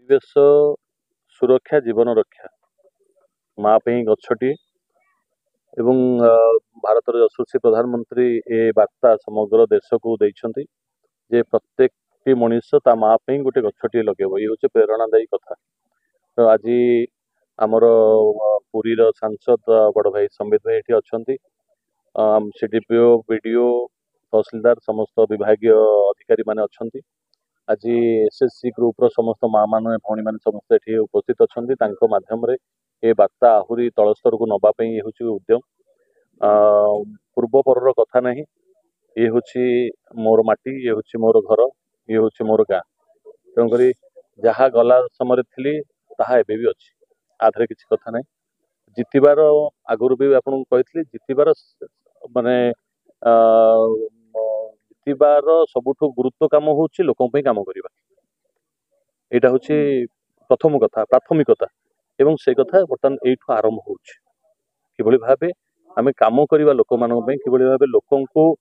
परिवेश सुरक्षा जीवन रक्षा माँ गछटी एवं भारत यशस्वी प्रधानमंत्री ए वार्ता समग्र देश को देइछन्ति जे प्रत्येक मनीष ता माँ गोटे गछटी लगेब ये हूँ प्रेरणादायी कथा। तो आज आमर पुरीर सांसद बड़ भाई संबित भाई ये अच्छा सीडीपीओ बीडीओ तहसिलदार समस्त विभागीय अधिकारी माने अच्छा आज एसएससी ग्रुप समस्त माँ मान भौणी मान समस्त ये उपस्थित अच्छा माध्यम ये वार्ता आहरी तल स्तर को नवाप ये हूँ उद्यम पूर्वपर कथा नहीं ये हूँ मोर माटी ये हूँ मोर घर ये हूँ मोर गाँ तेणुक जहाँ गला समय थी ताहा एबे भी अच्छी आधे किसी कथा ना जितबार आगुरी भी आपको कही जितबार माने जितबार सबुठ गुरुत्व कम हूँ लोक कम करवा यहाँ हूँ प्रथम कथा प्राथमिकता एवं से कथा बर्तमान यू आरंभ हो भाव आम कम करवा लोक मान कि भाव लोक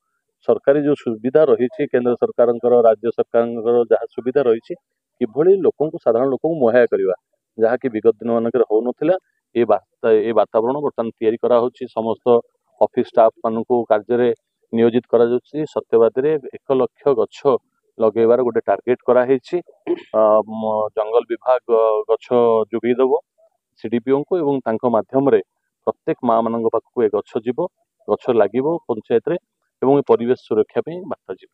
सरकारी जो सुविधा रही केंद्र सरकार राज्य सरकार जहाँ सुविधा रही कि लोक साधारण लोक मुहैया करवा जहाँकि विगत दिन मानक हो नाला ये वातावरण बर्तमान तैयारी करा समस्त ऑफिस स्टाफ मान कार्य नियोजित करा सत्यवादी 1 लाख गछ लगेबार गोटे टार्गेट कराई जंगल विभाग गछ जोगईदेव सीडीपीओ को एवं तांको माध्यम रे प्रत्येक माँ मान पाखक ए गछ जीव गछ लगे पंचायत रे एवं परिवेश सुरक्षा वार्ता जीव।